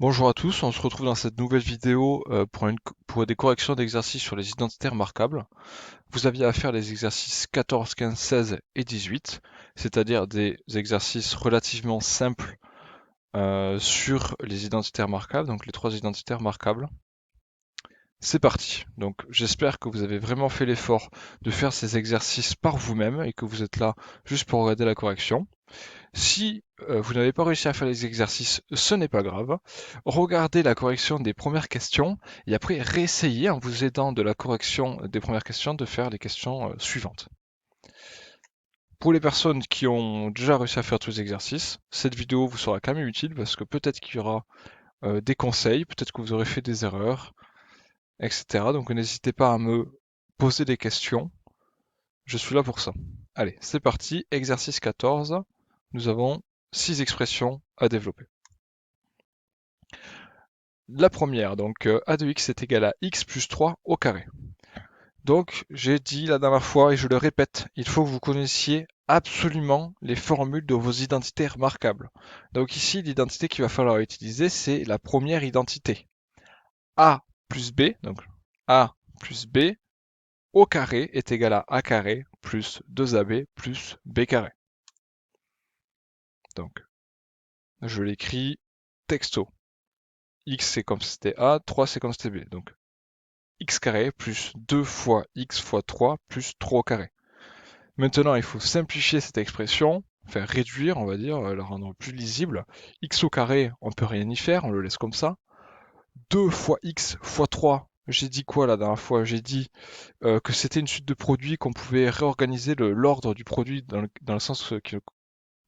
Bonjour à tous, on se retrouve dans cette nouvelle vidéo pour des corrections d'exercices sur les identités remarquables. Vous aviez à faire les exercices 14, 15, 16 et 18, c'est-à-dire des exercices relativement simples sur les identités remarquables, donc les trois identités remarquables. C'est parti. Donc j'espère que vous avez vraiment fait l'effort de faire ces exercices par vous-même et que vous êtes là juste pour regarder la correction. Si vous n'avez pas réussi à faire les exercices, ce n'est pas grave. Regardez la correction des premières questions et après réessayez en vous aidant de la correction des premières questions de faire les questions suivantes. Pour les personnes qui ont déjà réussi à faire tous les exercices, cette vidéo vous sera quand même utile parce que peut-être qu'il y aura des conseils, peut-être que vous aurez fait des erreurs, etc. Donc n'hésitez pas à me poser des questions, je suis là pour ça. Allez, c'est parti, exercice 14, nous avons 6 expressions à développer. La première, donc a de x est égal à x plus 3 au carré. Donc j'ai dit la dernière fois et je le répète, il faut que vous connaissiez absolument les formules de vos identités remarquables. Donc ici, l'identité qu'il va falloir utiliser, c'est la première identité. A plus B, donc A plus B au carré est égal à A carré plus 2AB plus B carré. Donc je l'écris texto. X c'est comme si c'était A, 3 c'est comme si c'était B. Donc x carré plus 2 fois x fois 3 plus 3 au carré. Maintenant, il faut simplifier cette expression, faire réduire, on va dire, la rendre plus lisible. X au carré, on peut rien y faire, on le laisse comme ça. 2 fois x fois 3, j'ai dit quoi la dernière fois? J'ai dit que c'était une suite de produits, qu'on pouvait réorganiser l'ordre du produit dans le sens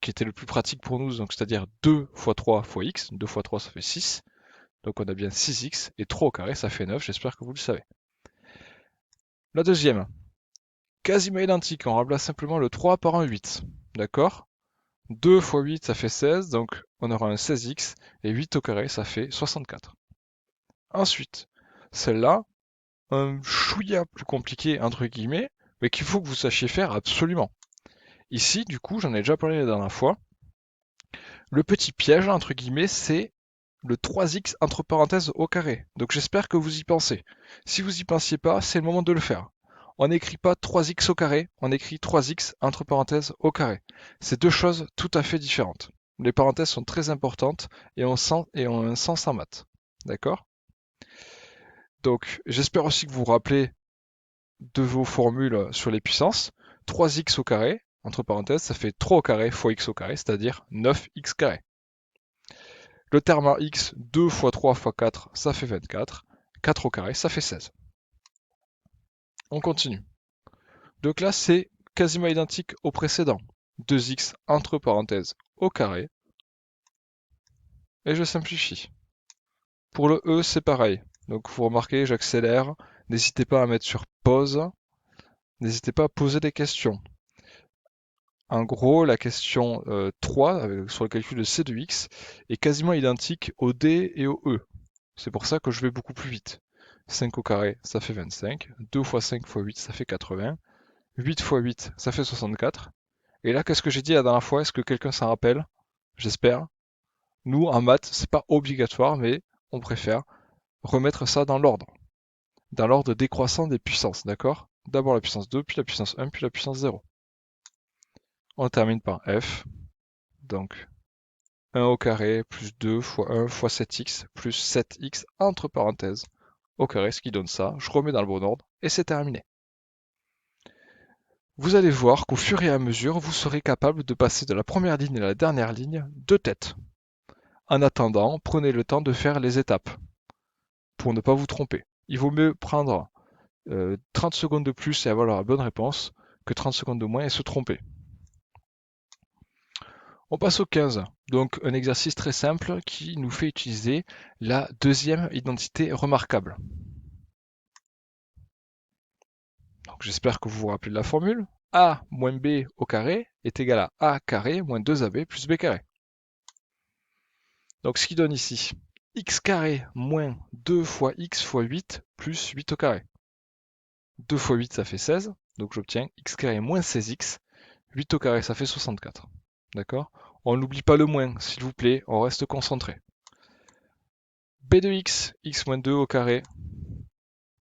qui était le plus pratique pour nous, donc c'est-à-dire 2 fois 3 fois x, 2 fois 3 ça fait 6, donc on a bien 6x, et 3 au carré ça fait 9, j'espère que vous le savez. La deuxième, quasiment identique, on remplace simplement le 3 par un 8. D'accord? 2 fois 8 ça fait 16, donc on aura un 16x, et 8 au carré ça fait 64. Ensuite, celle-là, un chouïa plus compliqué entre guillemets, mais qu'il faut que vous sachiez faire absolument. Ici, du coup, j'en ai déjà parlé la dernière fois, le petit piège entre guillemets, c'est le 3x entre parenthèses au carré. Donc j'espère que vous y pensez. Si vous y pensiez pas, c'est le moment de le faire. On n'écrit pas 3x au carré, on écrit 3x entre parenthèses au carré. C'est deux choses tout à fait différentes. Les parenthèses sont très importantes et ont un sens en maths. D'accord? Donc j'espère aussi que vous vous rappelez de vos formules sur les puissances. 3x au carré, entre parenthèses, ça fait 3 au carré fois x au carré, c'est-à-dire 9x carré. Le terme à x, 2 fois 3 fois 4, ça fait 24. 4 au carré, ça fait 16. On continue. Donc là, c'est quasiment identique au précédent. 2x entre parenthèses au carré. Et je simplifie. Pour le e, c'est pareil. Donc vous remarquez, j'accélère. N'hésitez pas à mettre sur pause. N'hésitez pas à poser des questions. En gros, la question 3, sur le calcul de c de x, est quasiment identique au d et au e. C'est pour ça que je vais beaucoup plus vite. 5 au carré, ça fait 25. 2 fois 5 fois 8, ça fait 80. 8 fois 8, ça fait 64. Et là, qu'est-ce que j'ai dit la dernière fois? Est-ce que quelqu'un s'en rappelle? J'espère. Nous, en maths, c'est pas obligatoire, mais on préfère remettre ça dans l'ordre décroissant des puissances, d'accord? D'abord la puissance 2, puis la puissance 1, puis la puissance 0. On termine par f, donc 1 au carré plus 2 fois 1 fois 7x plus 7x entre parenthèses au carré, ce qui donne ça. Je remets dans le bon ordre et c'est terminé. Vous allez voir qu'au fur et à mesure, vous serez capable de passer de la première ligne à la dernière ligne de tête. En attendant, prenez le temps de faire les étapes pour ne pas vous tromper. Il vaut mieux prendre 30 secondes de plus et avoir la bonne réponse que 30 secondes de moins et se tromper. On passe au 15. Donc un exercice très simple qui nous fait utiliser la deuxième identité remarquable. Donc j'espère que vous vous rappelez de la formule. A moins B au carré est égal à A carré moins 2AB plus B carré. Donc ce qui donne ici x carré moins 2 fois x fois 8 plus 8 au carré. 2 fois 8 ça fait 16, donc j'obtiens x carré moins 16x. 8 au carré ça fait 64. D'accord? On n'oublie pas le moins, s'il vous plaît, on reste concentré. b de x, x moins 2 au carré,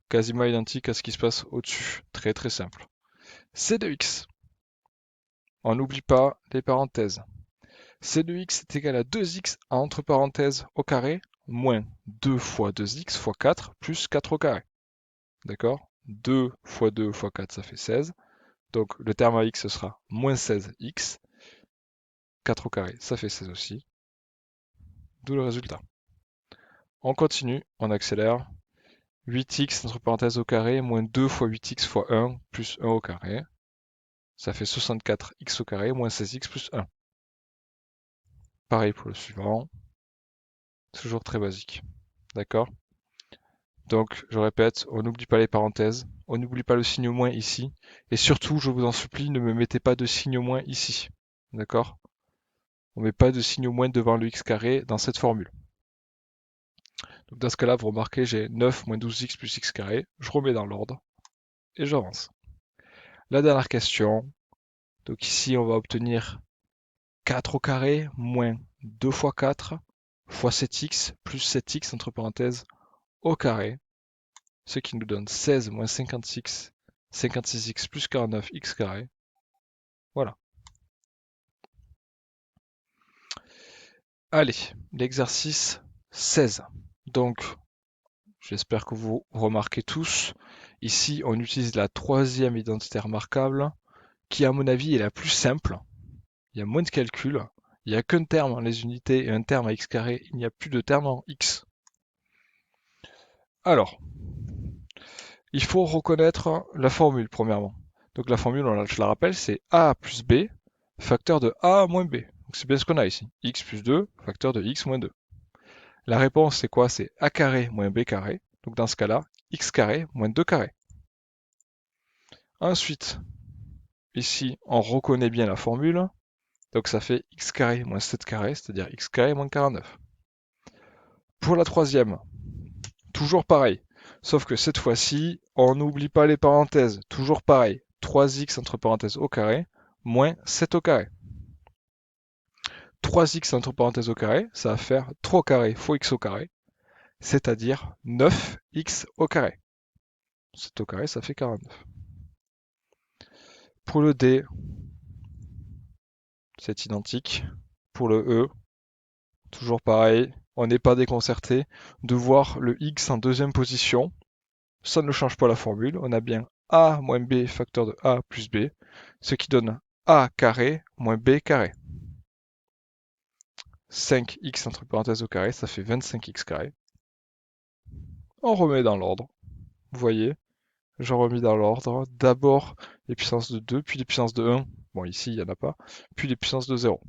quasiment identique à ce qui se passe au-dessus. Très très simple. c de x, on n'oublie pas les parenthèses. c de x est égal à 2x entre parenthèses au carré, moins 2 fois 2x fois 4 plus 4 au carré. D'accord? 2 fois 2 fois 4, ça fait 16. Donc le terme à x, ce sera moins 16x. 4 au carré, ça fait 16 aussi. D'où le résultat. On continue, on accélère. 8x entre parenthèses au carré, moins 2 fois 8x fois 1, plus 1 au carré. Ça fait 64x au carré, moins 16x plus 1. Pareil pour le suivant. Toujours très basique. D'accord? Donc, je répète, on n'oublie pas les parenthèses, on n'oublie pas le signe moins ici, et surtout, je vous en supplie, ne me mettez pas de signe moins ici. D'accord? On ne met pas de signe moins devant le x carré dans cette formule. Donc dans ce cas-là, vous remarquez, j'ai 9 moins 12x plus x carré, je remets dans l'ordre, et j'avance. La dernière question, donc ici, on va obtenir 4 au carré moins 2 fois 4 fois 7x plus 7x entre parenthèses au carré, ce qui nous donne 16 moins 56x plus 49x carré. Voilà. Allez, l'exercice 16. Donc, j'espère que vous remarquez tous, ici on utilise la troisième identité remarquable, qui à mon avis est la plus simple. Il y a moins de calculs, il n'y a qu'un terme en les unités et un terme à x carré, il n'y a plus de terme en x. Alors, il faut reconnaître la formule premièrement. Donc la formule, je la rappelle, c'est a plus b, facteur de a moins b. Donc c'est bien ce qu'on a ici. X plus 2, facteur de x moins 2. La réponse c'est quoi? C'est a carré moins b carré. Donc dans ce cas-là, x carré moins 2 carré. Ensuite, ici, on reconnaît bien la formule. Donc ça fait x carré moins 7 carré, c'est-à-dire x carré moins 49. Pour la troisième, toujours pareil. Sauf que cette fois-ci, on n'oublie pas les parenthèses. Toujours pareil. 3x entre parenthèses au carré, moins 7 au carré. 3x entre parenthèses au carré, ça va faire 3 au carré fois x au carré, c'est-à-dire 9x au carré. 7 au carré, ça fait 49. Pour le D, c'est identique. Pour le E, toujours pareil. On n'est pas déconcerté de voir le x en deuxième position. Ça ne change pas la formule. On a bien a moins b facteur de a plus b, ce qui donne a carré moins b carré. 5x entre parenthèses au carré, ça fait 25x carré. On remet dans l'ordre. Vous voyez, j'en remis dans l'ordre. D'abord les puissances de 2, puis les puissances de 1. Bon, ici, il n'y en a pas. Puis les puissances de 0.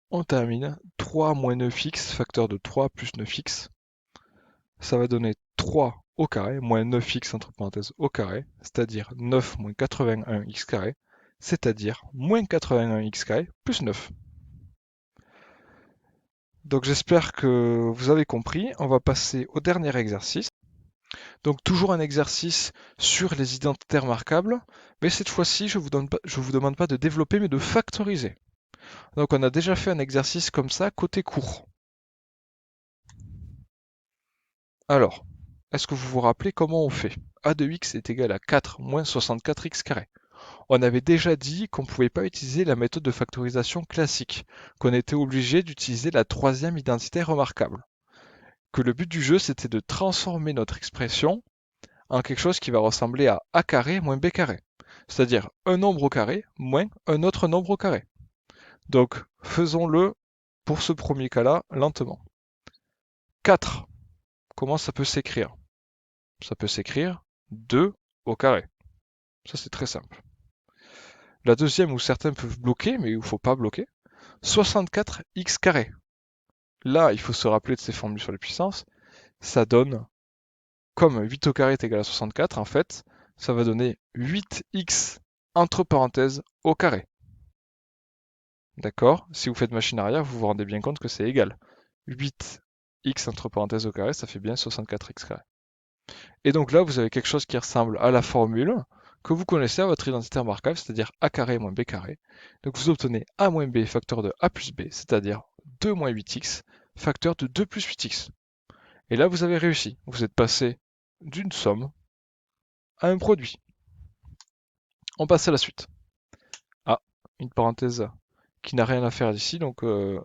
On termine. 3 moins 9x, facteur de 3 plus 9x. Ça va donner 3 au carré, moins 9x entre parenthèses au carré, c'est-à-dire 9 moins 81x carré, c'est-à-dire moins 81x carré plus 9. Donc j'espère que vous avez compris. On va passer au dernier exercice. Donc toujours un exercice sur les identités remarquables, mais cette fois-ci je vous demande pas de développer mais de factoriser. Donc on a déjà fait un exercice comme ça côté cours. Alors, est-ce que vous vous rappelez comment on fait? A de x est égal à 4 moins 64x carré. On avait déjà dit qu'on ne pouvait pas utiliser la méthode de factorisation classique, qu'on était obligé d'utiliser la troisième identité remarquable. Que le but du jeu c'était de transformer notre expression en quelque chose qui va ressembler à a carré moins b carré. C'est-à-dire un nombre au carré moins un autre nombre au carré. Donc faisons-le pour ce premier cas-là lentement. 4, comment ça peut s'écrire? Ça peut s'écrire 2 au carré. Ça c'est très simple. La deuxième où certains peuvent bloquer, mais où il ne faut pas bloquer, 64x carré. Là, il faut se rappeler de ces formules sur les puissances. Ça donne, comme 8 au carré est égal à 64, en fait, ça va donner 8x entre parenthèses au carré. D'accord? Si vous faites machine arrière, vous vous rendez bien compte que c'est égal. 8x entre parenthèses au carré, ça fait bien 64x carré. Et donc là, vous avez quelque chose qui ressemble à la formule que vous connaissez à votre identité remarquable, c'est-à-dire a carré moins b carré. Donc vous obtenez a moins b facteur de a plus b, c'est-à-dire 2 moins 8x, facteur de 2 plus 8x. Et là, vous avez réussi. Vous êtes passé d'une somme à un produit. On passe à la suite. Ah, une parenthèse qui n'a rien à faire ici, donc ne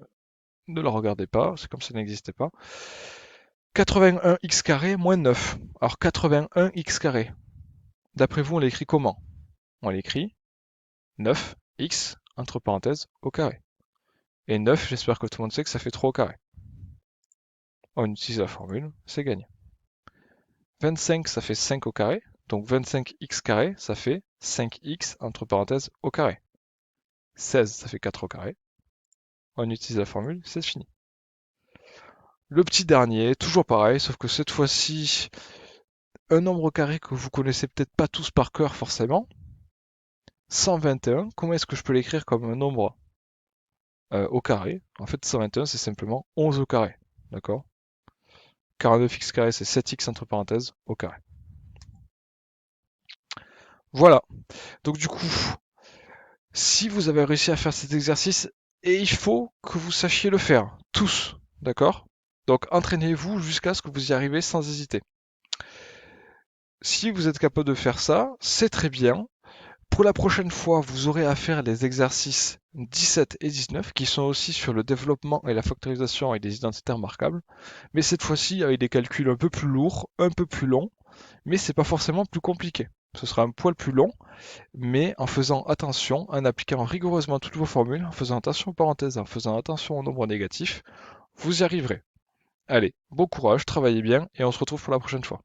la regardez pas, c'est comme si ça n'existait pas. 81x carré moins 9. Alors 81x carré, d'après vous, on l'écrit comment? On l'écrit 9x, entre parenthèses, au carré. Et 9, j'espère que tout le monde sait que ça fait 3 au carré. On utilise la formule, c'est gagné. 25, ça fait 5 au carré. Donc 25x carré, ça fait 5x, entre parenthèses, au carré. 16, ça fait 4 au carré. On utilise la formule, c'est fini. Le petit dernier, toujours pareil, sauf que cette fois-ci, un nombre carré que vous connaissez peut-être pas tous par cœur forcément. 121, comment est-ce que je peux l'écrire comme un nombre au carré? En fait, 121, c'est simplement 11 au carré. D'accord? 49x carré, c'est 7x entre parenthèses au carré. Voilà. Donc du coup, si vous avez réussi à faire cet exercice, et il faut que vous sachiez le faire, tous, d'accord? Donc entraînez-vous jusqu'à ce que vous y arrivez sans hésiter. Si vous êtes capable de faire ça, c'est très bien. Pour la prochaine fois, vous aurez à faire les exercices 17 et 19 qui sont aussi sur le développement et la factorisation et des identités remarquables. Mais cette fois-ci avec des calculs un peu plus lourds, un peu plus longs, mais c'est pas forcément plus compliqué. Ce sera un poil plus long, mais en faisant attention, en appliquant rigoureusement toutes vos formules, en faisant attention aux parenthèses, en faisant attention au nombre négatif, vous y arriverez. Allez, bon courage, travaillez bien et on se retrouve pour la prochaine fois.